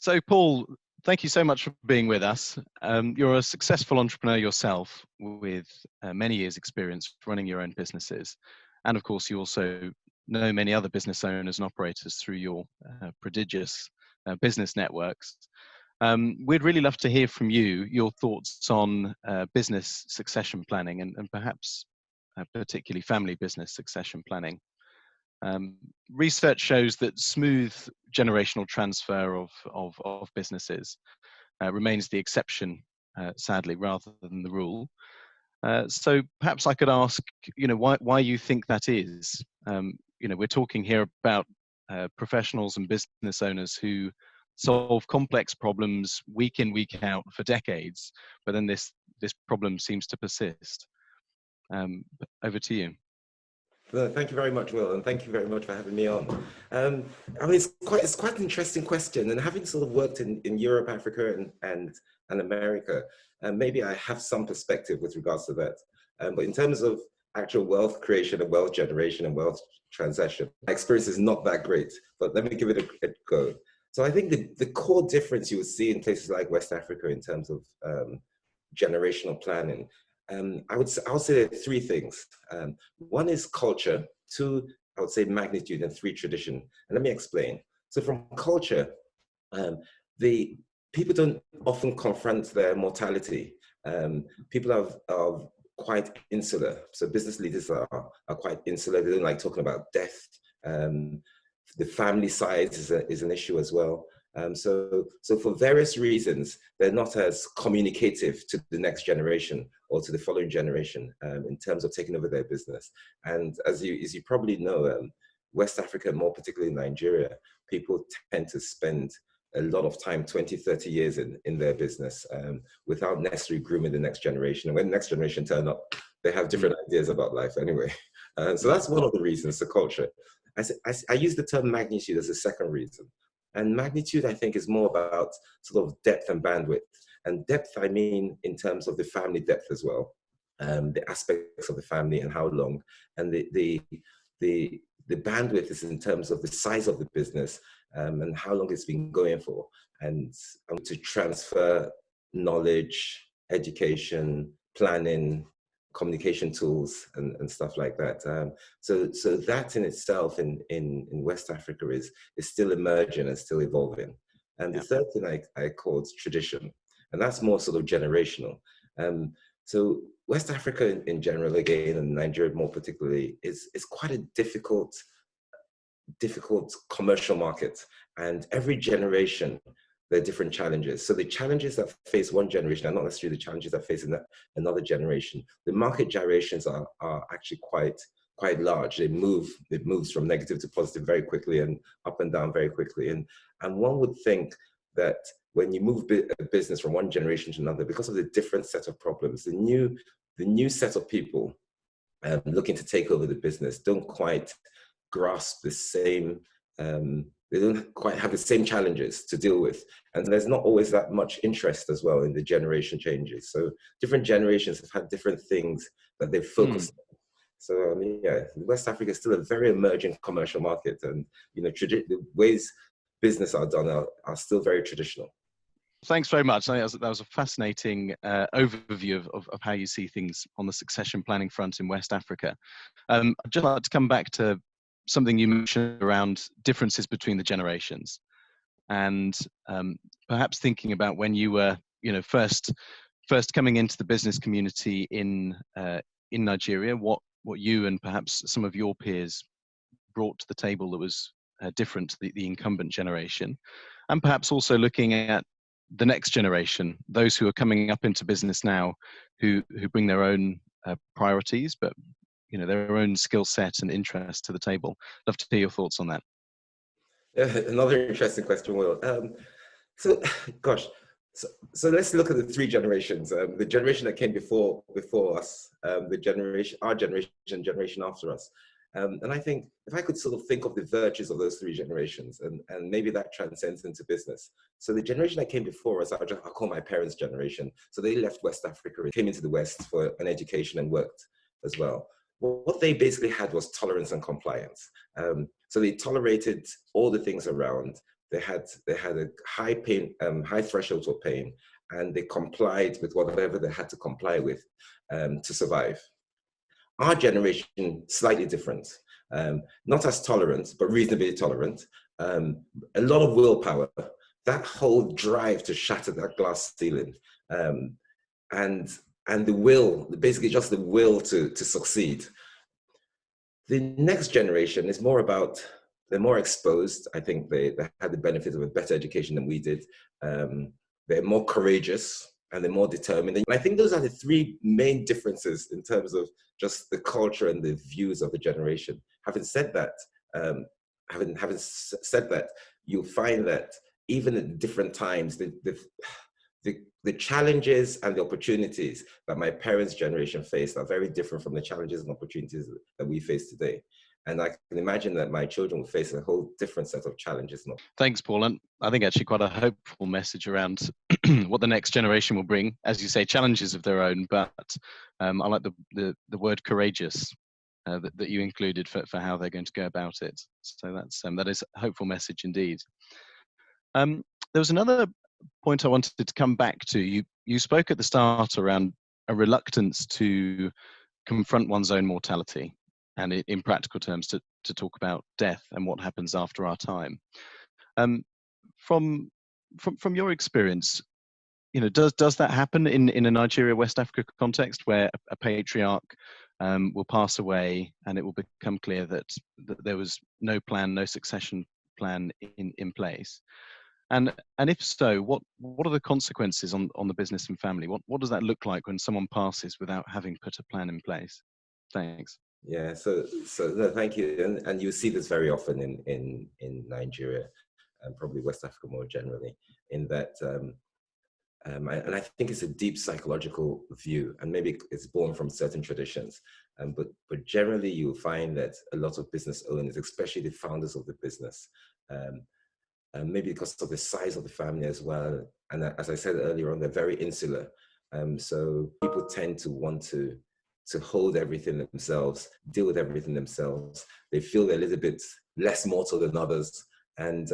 So, Paul, thank you so much for being with us. You're a successful entrepreneur yourself with many years' experience running your own businesses. And of course, you also know many other business owners and operators through your prodigious business networks. We'd really love to hear from you your thoughts on business succession planning and perhaps particularly family business succession planning. Research shows that smooth generational transfer of businesses remains the exception, sadly, rather than the rule. So perhaps I could ask, why you think that is. We're talking here about professionals and business owners who solve complex problems week in, week out for decades, but then this problem seems to persist. Over to you. Well, thank you very much, Will, and thank you very much for having me on. I mean, it's quite an interesting question, and having sort of worked in Europe, Africa, and America, maybe I have some perspective with regards to that. But in terms of actual wealth creation and wealth generation and wealth transaction, my experience is not that great. But let me give it a go. So I think the core difference you would see in places like West Africa in terms of generational planning. I would say there are three things. One is culture, two, I would say magnitude, and three, tradition. And let me explain. So from culture, the people don't often confront their mortality. People are quite insular. So business leaders are quite insular. They don't like talking about death. The family side is an issue as well. So for various reasons, they're not as communicative to the next generation or to the following generation in terms of taking over their business. And as you probably know, West Africa, more particularly Nigeria, people tend to spend a lot of time, 20, 30 years in their business without necessarily grooming the next generation. And when the next generation turn up, they have different ideas about life anyway. So that's one of the reasons, the culture. I use the term magnitude as a second reason. And magnitude, I think, is more about sort of depth and bandwidth. And depth, I mean, in terms of the family depth as well, the aspects of the family and how long. And the bandwidth is in terms of the size of the business and how long it's been going for. And to transfer knowledge, education, planning, communication tools and stuff like that. So that in itself in West Africa is still emerging and still evolving. And the third thing I call tradition, and that's more sort of generational. So West Africa in general, again, and Nigeria more particularly, is quite a difficult commercial market. And every generation, there are different challenges. So the challenges that face one generation are not necessarily the challenges that face another generation. The market gyrations are actually quite large. It moves from negative to positive very quickly and up and down very quickly. And one would think that when you move a business from one generation to another, because of the different set of problems, the new set of people looking to take over the business don't quite grasp the same they don't quite have the same challenges to deal with. And there's not always that much interest as well in the generation changes. So different generations have had different things that they've focused on. So, I mean, West Africa is still a very emerging commercial market. And, the ways business are done are still very traditional. Thanks very much. I think that was a fascinating overview of how you see things on the succession planning front in West Africa. I'd just like to come back to something you mentioned around differences between the generations, and perhaps thinking about when you were, first coming into the business community in Nigeria, what you and perhaps some of your peers brought to the table that was different to the incumbent generation, and perhaps also looking at the next generation, those who are coming up into business now, who bring their own priorities, but their own skill set and interest to the table. Love to hear your thoughts on that. Yeah, another interesting question, Will. So let's look at the three generations. The generation that came before us, our generation, and generation after us. And I think if I could sort of think of the virtues of those three generations, and maybe that transcends into business. So the generation that came before us, I'll call my parents' generation. So they left West Africa, came into the West for an education and worked as well. What they basically had was tolerance and compliance. So they tolerated all the things around. they had a high pain, high threshold for pain, and they complied with whatever they had to comply with to survive. Our generation, slightly different, not as tolerant, but reasonably tolerant. A lot of willpower, that whole drive to shatter that glass ceiling, and the will, basically just the will to succeed. The next generation is more about, they're more exposed. I think they had the benefit of a better education than we did. They're more courageous and they're more determined. And I think those are the three main differences in terms of just the culture and the views of the generation. Having said that, you'll find that even at different times, the challenges and the opportunities that my parents' generation faced are very different from the challenges and opportunities that we face today. And I can imagine that my children will face a whole different set of challenges. Thanks, Paul. And I think actually quite a hopeful message around what the next generation will bring. As you say, challenges of their own, but I like the word courageous that you included for how they're going to go about it. So that is a hopeful message indeed. There was another point I wanted to come back to. You spoke at the start around a reluctance to confront one's own mortality, and in practical terms to talk about death and what happens after our time. From your experience, does that happen in a Nigeria, West Africa context where a patriarch will pass away and it will become clear that there was no plan, no succession plan in place? And if so, what are the consequences on the business and family? What does that look like when someone passes without having put a plan in place? Thanks. Yeah, so no, thank you. And you see this very often in Nigeria and probably West Africa more generally, in that, and I think it's a deep psychological view, and maybe it's born from certain traditions. But generally, you'll find that a lot of business owners, especially the founders of the business, maybe because of the size of the family as well. And as I said earlier on, they're very insular. So people tend to want to hold everything themselves, deal with everything themselves. They feel they're a little bit less mortal than others. And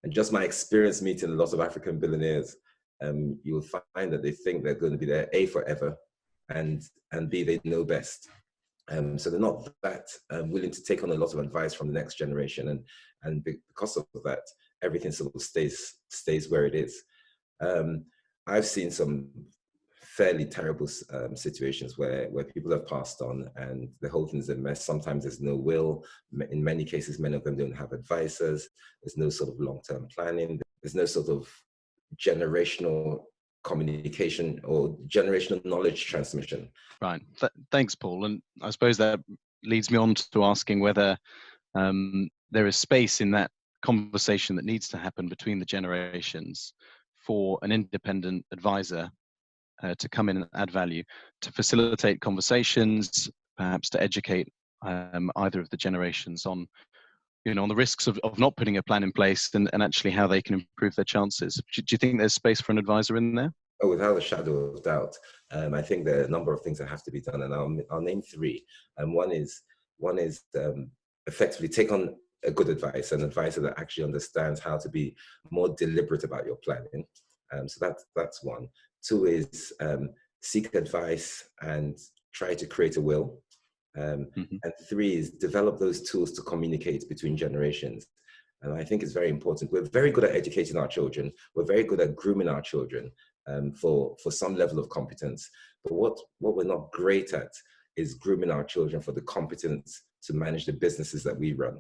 just my experience meeting a lot of African billionaires, you'll find that they think they're going to be there, A, forever, and B, they know best. So they're not that willing to take on a lot of advice from the next generation. And because of that, everything sort of stays where it is. I've seen some fairly terrible situations where people have passed on and the whole thing's a mess. Sometimes there's no will. In many cases, many of them don't have advisors. There's no sort of long-term planning. There's no sort of generational communication or generational knowledge transmission. Right. Thanks, Paul. And I suppose that leads me on to asking whether there is space in that conversation that needs to happen between the generations for an independent advisor to come in and add value, to facilitate conversations, perhaps to educate either of the generations on, on the risks of not putting a plan in place and actually how they can improve their chances. Do you think there's space for an advisor in there? Oh, without a shadow of doubt. I think there are a number of things that have to be done, and I'll name three. One is effectively take on a good advice, an advisor that actually understands how to be more deliberate about your planning. So that's one. Two is seek advice and try to create a will. And three is develop those tools to communicate between generations. And I think it's very important. We're very good at educating our children. We're very good at grooming our children for some level of competence. But what we're not great at is grooming our children for the competence to manage the businesses that we run.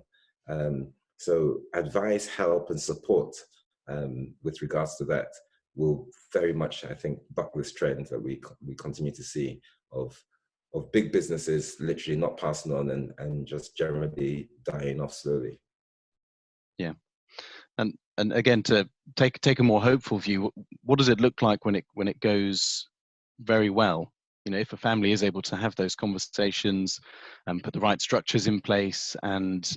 So advice, help, and support with regards to that will very much, I think, buck this trend that we continue to see of big businesses literally not passing on and just generally dying off slowly. Yeah. And again, to take a more hopeful view, what does it look like when it goes very well? If a family is able to have those conversations and put the right structures in place and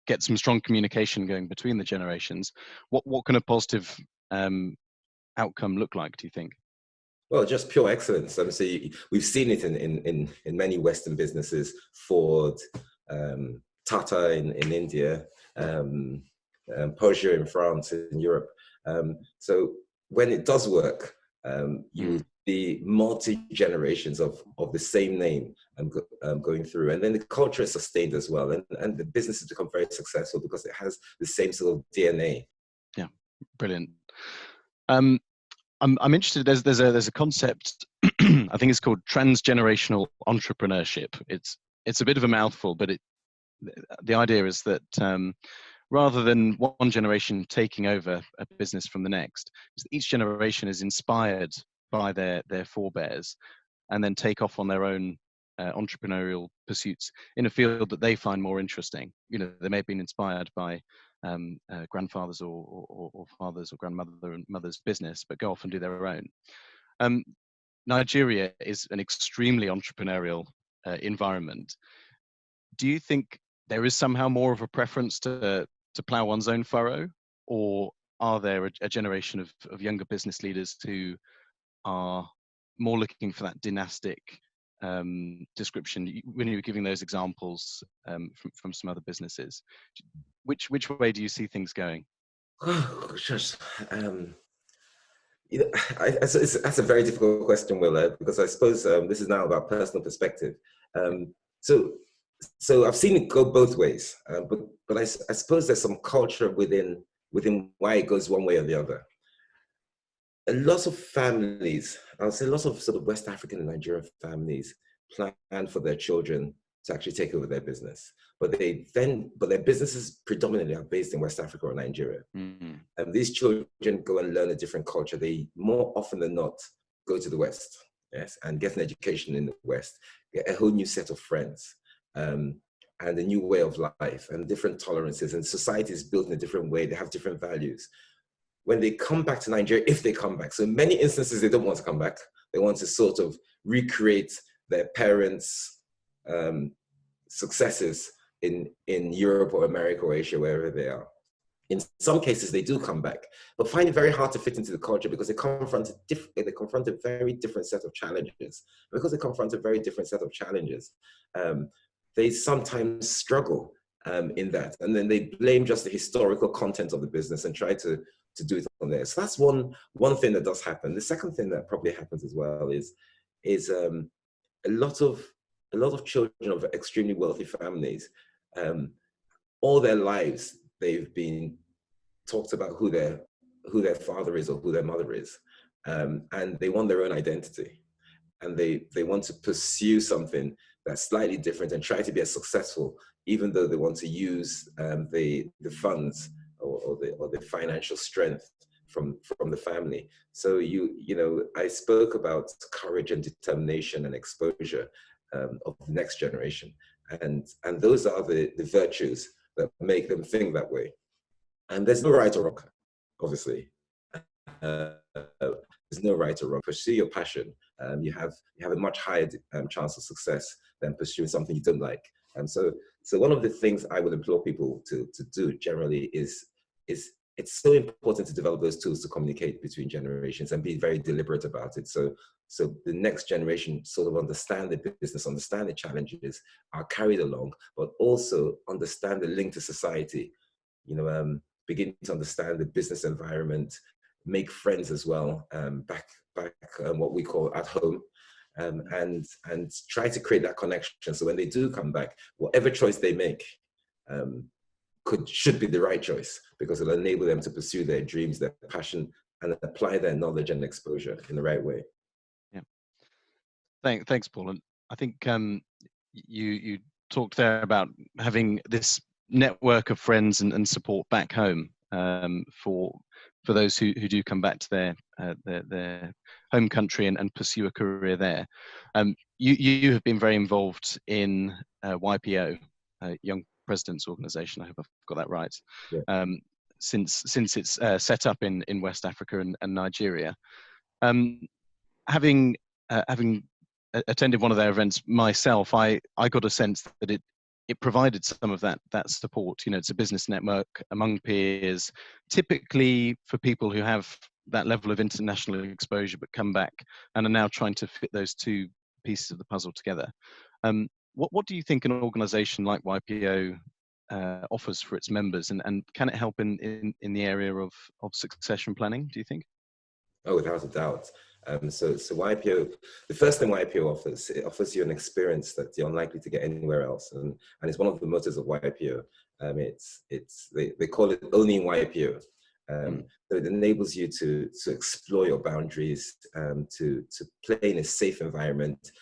get some strong communication going between the generations, what can a positive outcome look like, do you think? Well, just pure excellence. So we've seen it in many Western businesses, Ford, Tata in India, Persia in France, in Europe. So when it does work, you see multi-generations of the same name going through. And then the culture is sustained as well. And the business has become very successful because it has the same sort of DNA. Yeah, brilliant. I'm interested. There's a concept. I think it's called transgenerational entrepreneurship. It's a bit of a mouthful, but the idea is that rather than one generation taking over a business from the next, each generation is inspired by their forebears, and then take off on their own entrepreneurial pursuits in a field that they find more interesting. You know, they may have been inspired by grandfathers or fathers or grandmother and mother's business, but go off and do their own. Nigeria is an extremely entrepreneurial environment. Do you think there is somehow more of a preference to plough one's own furrow, or are there a generation of younger business leaders who are more looking for that dynastic description? When you were giving those examples from some other businesses, which way do you see things going? Oh, gosh. That's a very difficult question, Will, because I suppose this is now about personal perspective. So I've seen it go both ways, but I suppose there's some culture within why it goes one way or the other. A lot of families, I'll say lots of sort of West African and Nigerian families plan for their children to actually take over their business. But their businesses predominantly are based in West Africa or Nigeria. Mm-hmm. And these children go and learn a different culture. They more often than not go to the West, yes, and get an education in the West, get a whole new set of friends, and a new way of life and different tolerances. And society is built in a different way. They have different values. When they come back to Nigeria, if they come back, so in many instances, they don't want to come back. They want to sort of recreate their parents' successes in Europe or America or Asia, wherever they are. In some cases, they do come back, but find it very hard to fit into the culture because they confront a very different set of challenges. Because they confront a very different set of challenges, they sometimes struggle in that. And then they blame just the historical content of the business and try to do it on there. So that's one thing that does happen. The second thing that probably happens as well is a lot of children of extremely wealthy families, all their lives they've been talked about who their father is or who their mother is, and they want their own identity, and they want to pursue something that's slightly different and try to be as successful, even though they want to use the funds or the financial strength from the family. So you know, I spoke about courage and determination and exposure of the next generation, and those are the virtues that make them think that way. And there's no right or wrong, obviously. There's no right or wrong. Pursue your passion. You have a much higher chance of success than pursuing something you don't like. And so one of the things I would implore people to do generally is it's so important to develop those tools to communicate between generations and be very deliberate about it. So the next generation sort of understand the business, understand the challenges, are carried along, but also understand the link to society. You know, begin to understand the business environment, make friends as well, back what we call at home, and try to create that connection. So when they do come back, whatever choice they make should be the right choice, because it'll enable them to pursue their dreams, their passion, and apply their knowledge and exposure in the right way. Yeah. Thanks, Paul. And I think you talked there about having this network of friends and support back home for those who do come back to their home country and pursue a career there. You have been very involved in YPO, Young Presidents Organization. I hope I've got that right. Yeah. Since it's set up in West Africa and Nigeria. Having attended one of their events myself, I got a sense that it provided some of that support. You know, it's a business network among peers, typically for people who have that level of international exposure but come back and are now trying to fit those two pieces of the puzzle together. What do you think an organization like YPO offers for its members, and can it help in the area of succession planning, do you think? Oh, without a doubt. So YPO, the first thing YPO offers, it offers you an experience that you're unlikely to get anywhere else, and it's one of the mottos of YPO. They call it owning YPO. So it enables you to explore your boundaries, to play in a safe environment,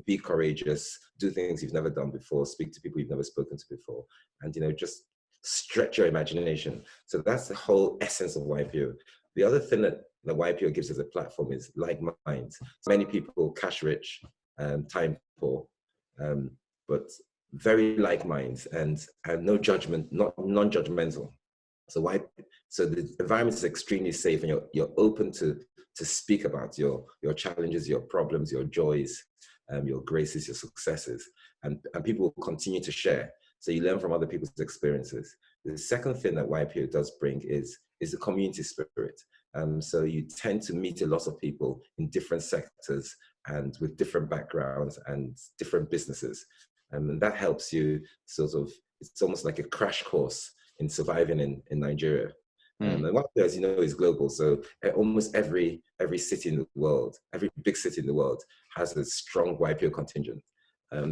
be courageous, do things you've never done before, speak to people you've never spoken to before, and just stretch your imagination. So that's the whole essence of YPO. The other thing that the YPO gives as a platform is like minds. So many people cash rich, time poor, but very like minds, and no judgment, non-judgmental. So the environment is extremely safe, and you're open to speak about your challenges, your problems, your joys, your graces, your successes, and people will continue to share. So you learn from other people's experiences. The second thing that YPO does bring is the community spirit. So you tend to meet a lot of people in different sectors and with different backgrounds and different businesses. And that helps you it's almost like a crash course in surviving in Nigeria. And YPO, as you know, is global. So almost every city in the world, every big city in the world has a strong YPO contingent.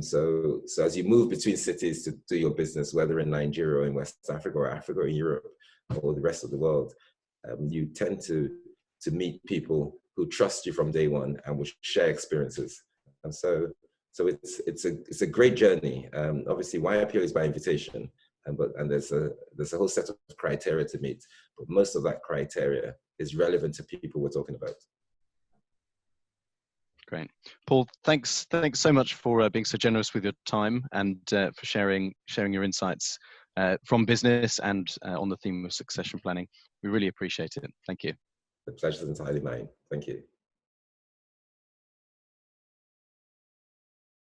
So as you move between cities to do your business, whether in Nigeria or in West Africa or Africa or Europe or the rest of the world, you tend to meet people who trust you from day one and will share experiences. And so it's a great journey. Obviously, YPO is by invitation, and there's a whole set of criteria to meet. But most of that criteria is relevant to people we're talking about. Great. Paul, thanks so much for being so generous with your time and for sharing your insights from business and on the theme of succession planning. We really appreciate it. Thank you. The pleasure is entirely mine. Thank you.